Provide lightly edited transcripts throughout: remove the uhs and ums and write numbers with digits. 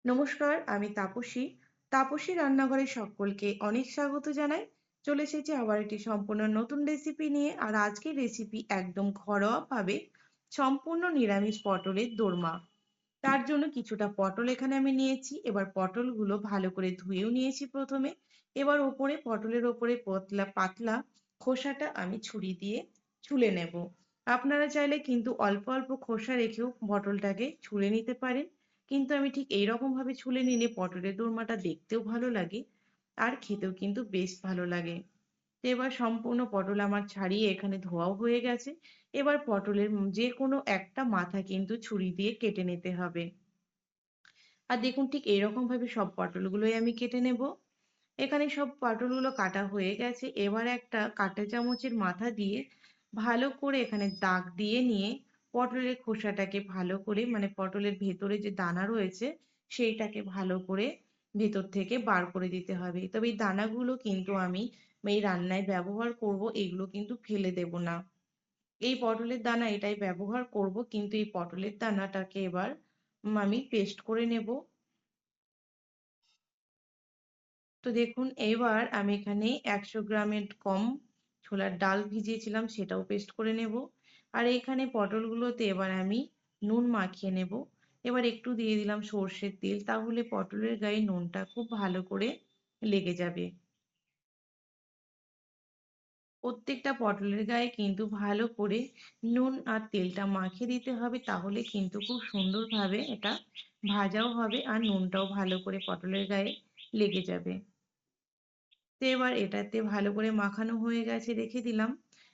নমস্কার, আমি তাপসী। তাপসী রান্নাঘরে সকলকে অনেক স্বাগত জানাই। চলে এসেছি আবার একটি সম্পূর্ণ নতুন রেসিপি নিয়ে। আর আজকের রেসিপি একদম ঘরোয়াভাবে সম্পূর্ণ নিরামিষ পটলের দোরমা। তার জন্য কিছুটা পটল এখানে আমি নিয়েছি। এবার পটলগুলো ভালো করে ধুয়েও নিয়েছি প্রথমে। এবার পটলের ওপরে পাতলা পাতলা খোসাটা আমি ছুরি দিয়ে ছুলে নেব। আপনারা চাইলে কিন্তু অল্প অল্প খোসা রেখেও পটলটাকে ছুলে নিতে পারেন। কিন্তু আমি ঠিক এইরকম ভাবে ছুলে নিলে পটলের দোরমাটা দেখতেও ভালো লাগে আর খেতেও কিন্তু বেশ ভালো লাগে। তো এবার সম্পূর্ণ পটল আমার ছাড়িয়ে এখানে ধোয়াও হয়ে গেছে। এবার পটলের যে কোনো একটা মাথা কিন্তু ছুরি দিয়ে কেটে নিতে হবে। আর দেখুন ঠিক এইরকম ভাবে সব পটলগুলোই আমি কেটে নেব। এখানে সব পটলগুলো কাটা হয়ে গেছে। এবার একটা কাঁটা চামচের মাথা দিয়ে ভালো করে এখানে দাগ দিয়ে নিয়ে পটলের খোসাটাকে ভালো করে মানে পটলের ভেতরে যে দানা রয়েছে সেইটাকে ভালো করে ভেতর থেকে বার করে দিতে হবে। তবে এই দানাগুলো কিন্তু আমি এই রান্নায় ব্যবহার করব, এগুলো কিন্তু ফেলে দেব না। এই পটলের দানা এটাই ব্যবহার করব, কিন্তু এই পটলের দানাটাকে এবার আমি পেস্ট করে নেব। তো দেখুন এবার আমি এখানে 100 গ্রামের কম ছোলার ডাল ভিজিয়েছিলাম, সেটাও পেস্ট করে নেব। আর এখানে পটলগুলোতে এবার আমি নুন মাখিয়ে নেব। এবার একটু দিয়ে দিলাম সর্ষের তেল, তাহলে পটলের গায়ে নুনটা খুব ভালো করে লেগে যাবে। প্রত্যেকটা পটলের গায়ে কিন্তু ভালো করে নুন আর তেলটা মাখিয়ে দিতে হবে, তাহলে কিন্তু খুব সুন্দরভাবে এটা ভাজাও হবে আর নুনটাও ভালো করে পটলের গায়ে লেগে যাবে। তো এবার এটাতে ভালো করে মাখানো হয়ে গেছে, রেখে দিলাম।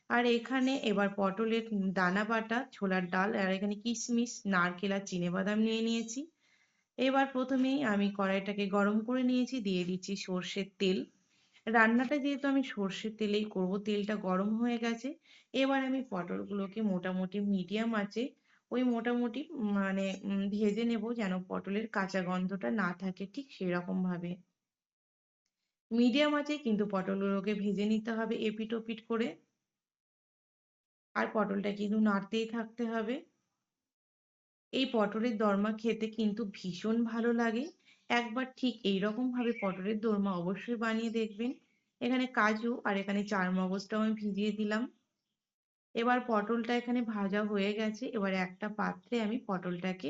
আর এখানে এবার পটলের দানা বাটা ছোলার ডাল আর এখানে কিশমিশ নারকেল আর চিনেবাদাম নিয়ে নিয়েছি। এবার প্রথমেই আমি কড়াইটাকে গরম করে নিয়েছি, দিয়ে দিচ্ছি সর্ষের তেল। রান্নাটা যেহেতু আমি সর্ষের তেলেই করব, তেলটা গরম হয়ে গেছে। এবার আমি পটলগুলোকে মোটামুটি মিডিয়াম আঁচে মোটামুটি মানে ভেজে নেব, যেন পটলের কাঁচা গন্ধটা না থাকে, ঠিক সেরকম ভাবে মিডিয়াম আঁচে কিন্তু পটলগুলোকে ভেজে নিতে হবে এপিট ওপিট করে। আর পটলটা কিন্তু নাড়তেই থাকতে হবে। এই পটলের দোরমা খেতে কিন্তু ভীষণ ভালো লাগে। একবার ঠিক এইরকম ভাবে পটলের দোরমা অবশ্যই বানিয়ে দেখবেন। এখানে কাজু আর এখানে চারমগজটাও আমি ভিজিয়ে দিলাম। এবার পটলটা এখানে ভাজা হয়ে গেছে। এবার একটা পাত্রে আমি পটলটাকে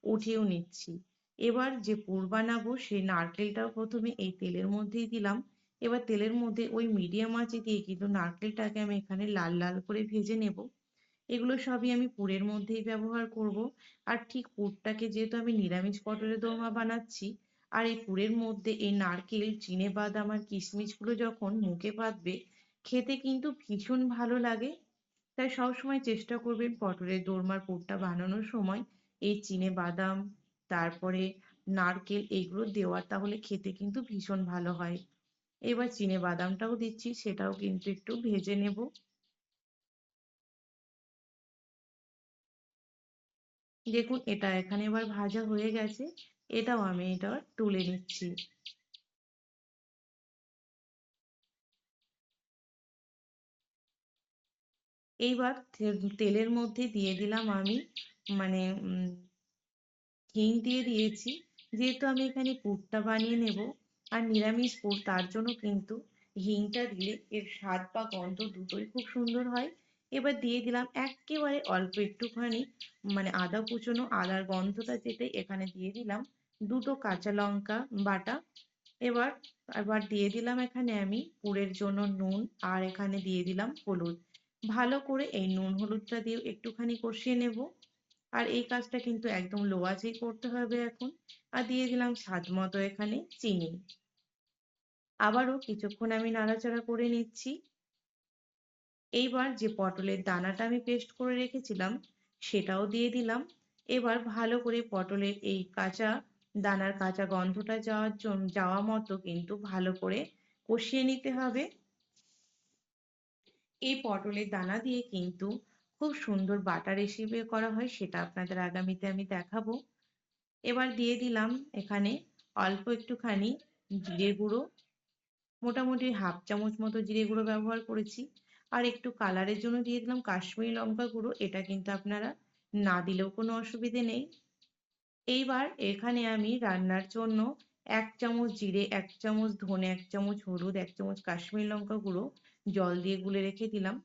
উঠিয়েও নিচ্ছি। এবার যে পুর বানাবো সেই নারকেলটাও প্রথমে এই তেলের মধ্যেই দিলাম। এবার তেলের মধ্যে ওই মিডিয়াম আঁচে দিয়ে কিন্তু নারকেলটাকে আমি এখানে লাল লাল করে ভেজে নেব। এগুলো সবই আমি পুরের মধ্যেই ব্যবহার করব। আর ঠিক পুরটাকে যেহেতু আমি নিরামিষ পটলের দোরমা বানাচ্ছি, আর এই পুরের মধ্যে এই নারকেল চিনেবাদাম আর কিশমিশগুলো যখন মুখে পাতবে, খেতে কিন্তু ভীষণ ভালো লাগে। তাই সবসময় চেষ্টা করবেন পটলের দোরমার পুরটা বানানোর সময় এই চিনেবাদাম তারপরে নারকেল এগুলো দেওয়ার, তাহলে খেতে কিন্তু ভীষণ ভালো হয়। এবার চিনেবাদামটাও দিচ্ছি, সেটাও কিন্তু একটু ভেজে নেব। দেখুন এটা এখানে এবার ভাজা হয়ে গেছে। এটাও আমি এটা তুলে নিচ্ছি। এইবার তেলের মধ্যে দিয়ে দিলাম আমি মানে হিং দিয়ে দিয়েছি। যেহেতু আমি এখানে পুরটা বানিয়ে নেব আর নিরামিষ পুর, তার জন্য কিন্তু হিংটা দিলে এর স্বাদ বা গন্ধ দুটোই খুব সুন্দর হয়। এবার দিয়ে দিলাম একেবারে অল্প একটুখানি আদা কুচোনো, আদার গন্ধটা যেতে এখানে দিয়ে দিলাম দুটো কাঁচা লঙ্কা বাটা। এবার এবার দিয়ে দিলাম এখানে আমি পুরের জন্য নুন, আর এখানে দিয়ে দিলাম হলুদ। ভালো করে এই নুন হলুদটা দিয়ে একটুখানি কষিয়ে নেব। আর এই কাজটা কিন্তু একদম লো আঁচেই করতে হবে এখন। আর দিয়ে দিলাম স্বাদ মতো এখানে চিনি। আবারও কিছুক্ষণ আমি নাড়াচাড়া করে নিচ্ছি। এইবার যে পটলের দানাটা আমি পেস্ট করে রেখেছিলাম সেটাও দিয়ে দিলাম। এবার ভালো করে পটলের এই কাঁচা দানার কাঁচা গন্ধটা যাওয়া মতো কিন্তু ভালো করে কষিয়ে নিতে হবে। এই পটলের দানা দিয়ে কিন্তু খুব সুন্দর বাটা রেসিপি করা হয়, সেটা আপনাদের আগামীতে আমি দেখাবো। এবার দিয়ে দিলাম এখানে অল্প একটুখানি জিরে গুঁড়ো, মোটামুটি হাফ চামচ মতো জিরে গুঁড়ো ব্যবহার করেছি। আর একটু কালারের জন্য দিয়ে দিলাম কাশ্মীরি লঙ্কা গুঁড়ো, এটা কিন্তু আপনারা না দিলেও কোনো অসুবিধে নেই। এইবার এখানে আমি রান্নার জন্য 1 চামচ জিরে, 1 চামচ ধনে, 1 চামচ হলুদ, 1 চামচ কাশ্মীর লঙ্কা গুঁড়ো জল দিয়ে গুলে রেখে দিলাম।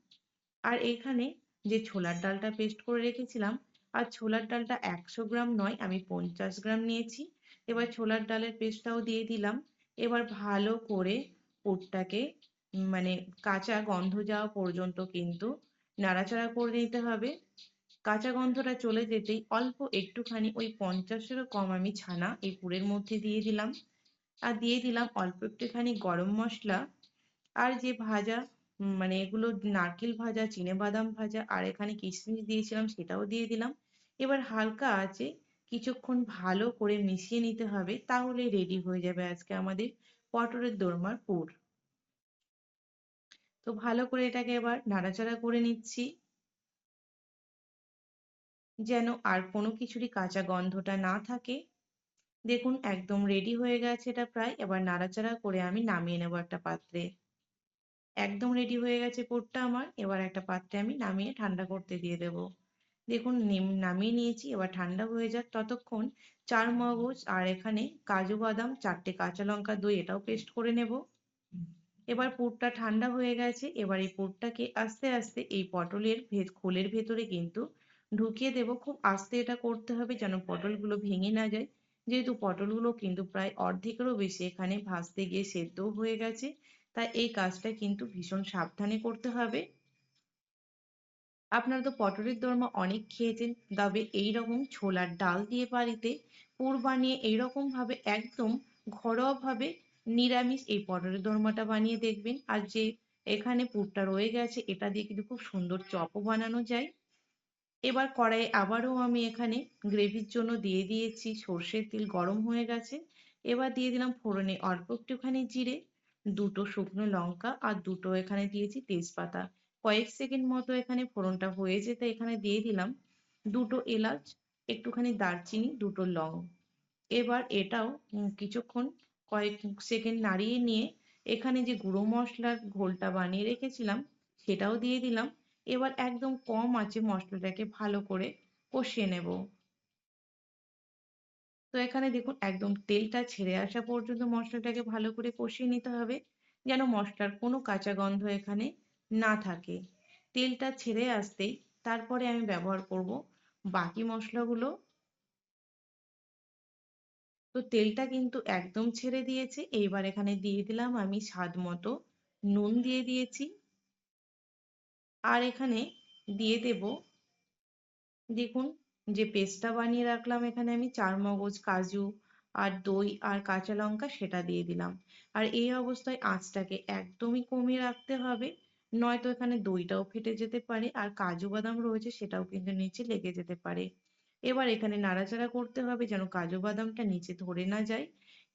আর এখানে যে ছোলার ডালটা পেস্ট করে রেখেছিলাম, আর ছোলার ডালটা 100 গ্রাম নয়, আমি 50 গ্রাম নিয়েছি। এবার ছোলার ডালের পেস্টটাও দিয়ে দিলাম। এবার ভালো করে পুরটাকে মানে কাঁচা গন্ধ যাওয়া পর্যন্ত কিন্তু নাড়াচাড়া করে নিতে হবে। কাঁচা গন্ধটা চলে যেতেই অল্প একটুখানি ওই 50-এরও কম আমি ছানা এই পুরের মধ্যে দিয়ে দিলাম। আর দিয়ে দিলাম অল্প একটুখানি গরম মশলা। আর যে ভাজা এগুলো নারকেল ভাজা, চিনেবাদাম ভাজা আর এখানে কিশমিশ দিয়েছিলাম সেটাও দিয়ে দিলাম। এবার হালকা আঁচে কিছুক্ষণ ভালো করে মিশিয়ে নিতে হবে, তাহলে রেডি হয়ে যাবে আজকে আমাদের পটলের দোরমার পুর। তো ভালো করে এটাকে এবার নাড়াচাড়া করে নিচ্ছি, যেন আর কোনো কিছুরই কাঁচা গন্ধটা না থাকে। দেখুন একদম রেডি হয়ে গেছে এটা প্রায়। এবার নাড়াচাড়া করে আমি নামিয়ে নেবো একটা পাত্রে। একদম রেডি হয়ে গেছে পুরটা আমার। এবার একটা পাত্রে আমি নামিয়ে ঠান্ডা করতে দিয়ে দেবো। দেখুন নামিয়ে নিয়েছি, এবার ঠান্ডা হয়ে যাক ততক্ষণ। চার মগজ আর এখানে কাজু বাদাম, 4টে কাঁচা লঙ্কা, দই এটাও পেস্ট করে নেব। এবার পুরটা ঠান্ডা হয়ে গেছে। এবার এই পুরটাকে আস্তে আস্তে এই পটলের খোলের ভেতরে কিন্তু ঢুকিয়ে দেব। খুব আস্তে এটা করতে হবে যেন পটলগুলো ভেঙে না যায়, যেহেতু পটলগুলো কিন্তু প্রায় অর্ধেকেরও বেশি এখানে ভাজতে গিয়ে সেদ্ধও হয়ে গেছে। তাই এই কাজটা কিন্তু ভীষণ সাবধানে করতে হবে। আপনারা তো পটলের দোরমা অনেক খেয়েছেন, তবে এইরকম ছোলার ডাল দিয়ে বাড়িতে পুর বানিয়ে এইরকম ভাবে একদম ঘরোয়া ভাবে নিরামিষ এই পটলের দোরমাটা বানিয়ে দেখবেন। আর যে এখানে পুরটা রয়ে গেছে এটা দিয়ে কিন্তু খুব সুন্দর চপও বানানো যায়। এবার কড়াইয়ে আবারও আমি এখানে গ্রেভির জন্য দিয়ে দিয়েছি সর্ষের তেল, গরম হয়ে গেছে। এবার দিয়ে দিলাম ফোড়নে অল্প একটুখানি জিরে, 2টো শুকনো লঙ্কা আর দুটো এখানে দিয়েছি তেজপাতা। কয়েক সেকেন্ড মতো এখানে ফোড়নটা হয়ে যেতে এখানে দিয়ে দিলাম 2টো এলাচ, একটুখানি দারচিনি, 2টো লং। এবার এটাও কিছুক্ষণ কয়েক সেকেন্ড নাড়িয়ে নিয়ে এখানে যে গুঁড়ো মশলার ঘোলটা বানিয়ে রেখেছিলাম সেটাও দিয়ে দিলাম। এবার একদম কম আঁচে মশলাটাকে ভালো করে কষিয়ে নেব। তো এখানে দেখুন একদম তেলটা ছেড়ে আসা পর্যন্ত মশলাটাকে ভালো করে কষিয়ে নিতে হবে, যেন মশলার কোনো কাঁচা গন্ধ এখানে না থাকে। তেলটা ছেড়ে আসতেই তারপরে আমি ব্যবহার করব বাকি মশলাগুলো। তো তেলটা কিন্তু একদম ছেড়ে দিয়েছে। এইবার এখানে দিয়ে দিলাম আমি স্বাদ মতো নুন দিয়ে দিয়েছি। আর এখানে দিয়ে দেব, দেখুন যে পেস্টটা বানিয়ে রাখলাম এখানে আমি চারমগজ, কাজু আর দই আর কাঁচা লঙ্কা সেটা দিয়ে দিলাম। আর এই অবস্থায় আঁচটাকে একদমই কমিয়ে রাখতে হবে, নয়তো এখানে দইটাও ফেটে যেতে পারে আর কাজু বাদাম রয়েছে সেটাও কিন্তু নিচে লেগে যেতে পারে। এবার এখানে নাড়াচাড়া করতে হবে যেন কাজু বাদামটা নিচে ধরে না যায়।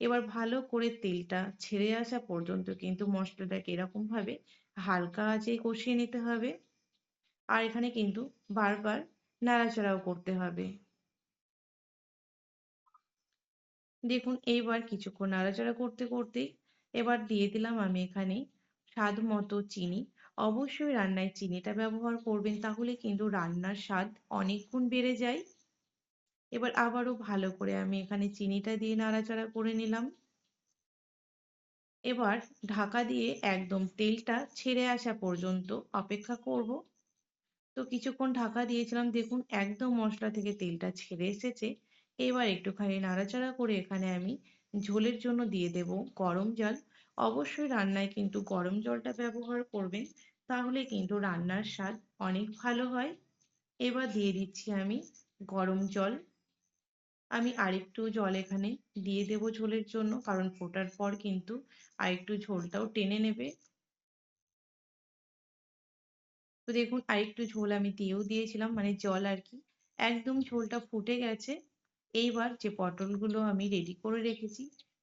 এবার ভালো করে তেলটা ছেড়ে আসা পর্যন্ত কিন্তু মশলাটাকে এরকম ভাবে হালকা আঁচে কষিয়ে নিতে হবে। আর এখানে কিন্তু বারবার নাড়াচাড়াও করতে হবে। দেখুন এইবার কিছুক্ষণ নাড়াচাড়া করতে করতেই এবার দিয়ে দিলাম আমি এখানে স্বাদ মতো চিনি। অবশ্যই রান্নায় চিনিটা ব্যবহার করবেন, তাহলে কিন্তু রান্নার স্বাদ অনেক গুণ বেড়ে যায়। এবার আবারও ভালো করে আমি এখানে চিনিটা দিয়ে নাড়াচাড়া করে নিলাম। এবার ঢাকা দিয়ে একদম তেলটা ছেড়ে আসা পর্যন্ত অপেক্ষা করব। তো কিছুক্ষণ ঢাকা দিয়েছিলাম, দেখুন একদম মশলা থেকে তেলটা ছেড়ে এসেছে। এবার একটুখানি নাড়াচাড়া করে এখানে আমি ঝোলের জন্য দিয়ে দেব গরম জল। অবশ্যই রান্নায় কিন্তু গরম জলটা ব্যবহার করবেন, তাহলে কিন্তু রান্নার স্বাদ অনেক ভালো হয়। এবার দিয়ে দিচ্ছি আমি গরম জল। আমি আরেকটু জল এখানে দিয়ে দেব ঝোলের জন্য, কারণ ফোটার পর কিন্তু আরেকটু ঝোলটাও টেনে নেবে। তো দেখুন আরেকটু ঝোল আমি দিয়েও দিয়েছিলাম, জল আর কি। একদম ঝোলটা ফুটে গেছে। এইবার যে পটলগুলো আমি রেডি করে রেখেছি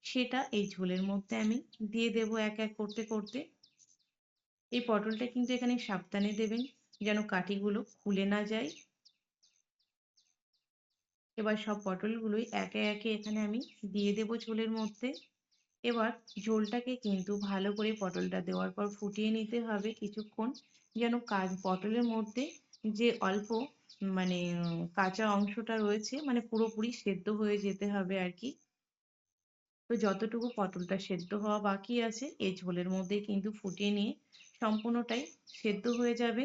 সেটা এই ঝোলের মধ্যে আমি দিয়ে দেব এক এক করতে করতে। এই পটলটা কিন্তু এখানে সাবধানে দেবেন যেন কাঠিগুলো খুলে না যায়। এবার সব পটলগুলোই একে একে এখানে আমি দিয়ে দেব ঝোলের মধ্যে। এবার ঝোলটাকে কিন্তু ভালো করে পটলটা দেওয়ার পর ফুটিয়ে নিতে হবে কিছুক্ষণ, যেন পটলের মধ্যে যে অল্প মানে কাঁচা অংশটা রয়েছে, মানে পুরোপুরি সেদ্ধ হয়ে যেতে হবে আর কি। তো যতটুকু পটলটা সেদ্ধ হওয়া বাকি আছে এই ঝোলের মধ্যেই কিন্তু ফুটিয়ে নিয়ে সম্পূর্ণটাই সেদ্ধ হয়ে যাবে।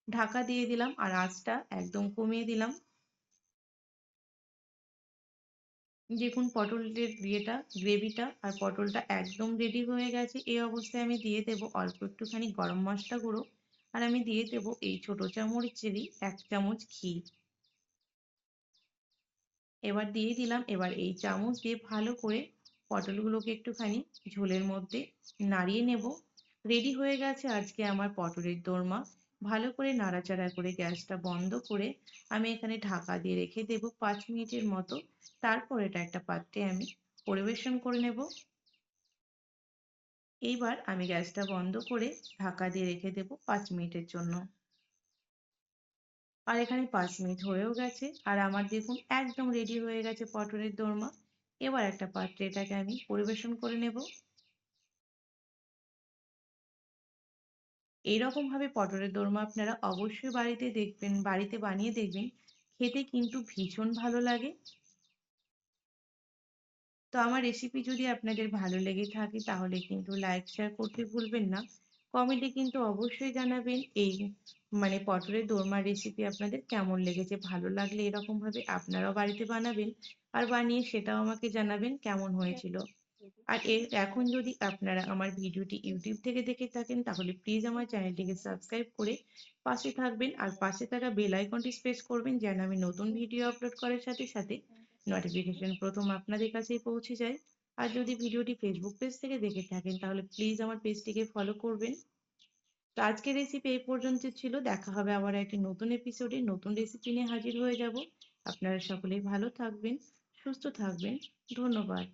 ঢাকা দিয়ে দিলাম আর আঁচটা একদম কমিয়ে দিলাম। দেখুন পটলের গ্রেভিটা আর পটলটা একদম রেডি হয়ে গেছে। এই অবস্থায় আমি দিয়ে দেবো অল্প একটুখানি গরম মশলা গুঁড়ো, আর আমি দিয়ে দেবো এই ছোট চামচেরই 1 চামচ ঘি। এবার দিয়ে দিলাম, এবার এই চামচ দিয়ে ভালো করে পটলগুলোকে একটুখানি ঝোলের মধ্যে নাড়িয়ে নেব। রেডি হয়ে গেছে আজকে আমার পটলের দোরমা। ভালো করে নাড়াচাড়া করে গ্যাসটা বন্ধ করে আমি এখানে ঢাকা দিয়ে রেখে দেবো 5 মিনিটের মতো। তারপর এটা একটা পাত্রে আমি পরিবেশন করে নেব। এইবার আমি গ্যাসটা বন্ধ করে ঢাকা দিয়ে রেখে দেবো 5 মিনিটের জন্য। আর এখানে 5 মিনিট হয়েও গেছে আর আমার দেখুন একদম রেডি হয়ে গেছে পটলের দোরমা। এবার একটা পাত্রে এটাকে আমি পরিবেশন করে নেব। এইরকম ভাবে পটলের দোরমা আপনারা অবশ্যই বাড়িতে বানিয়ে দেখবেন, খেতে কিন্তু ভীষণ ভালো লাগে। তো আমার রেসিপি যদি আপনাদের ভালো লেগে থাকে তাহলে কিন্তু লাইক শেয়ার করতে ভুলবেন না। কমেন্টে কিন্তু অবশ্যই জানাবেন এই পটলের দোরমার রেসিপি আপনাদের কেমন লেগেছে। ভালো লাগলে এরকম ভাবে আপনারাও বাড়িতে বানাবেন আর বানিয়ে সেটাও আমাকে জানাবেন কেমন হয়েছিল। আর এখন যদি আপনারা আমার ভিডিওটি ইউটিউব থেকে দেখে থাকেন তাহলে প্লিজ আমার চ্যানেলটিকে সাবস্ক্রাইব করে পাশে থাকবেন আর পাশে থাকা বেল আইকনটি প্রেস করবেন যেন আমি নতুন ভিডিও আপলোড করার সাথে সাথে নোটিফিকেশন প্রথম আপনাদের কাছেই পৌঁছে যায়। আর যদি ভিডিওটি ফেসবুক পেজ থেকে দেখে থাকেন তাহলে প্লিজ আমার পেজটিকে ফলো করবেন। তো আজকের রেসিপি এই পর্যন্ত ছিল। দেখা হবে আবার একটি নতুন এপিসোডে নতুন রেসিপি নিয়ে হাজির হয়ে যাব। আপনারা সকলেই ভালো থাকবেন, সুস্থ থাকবেন। ধন্যবাদ।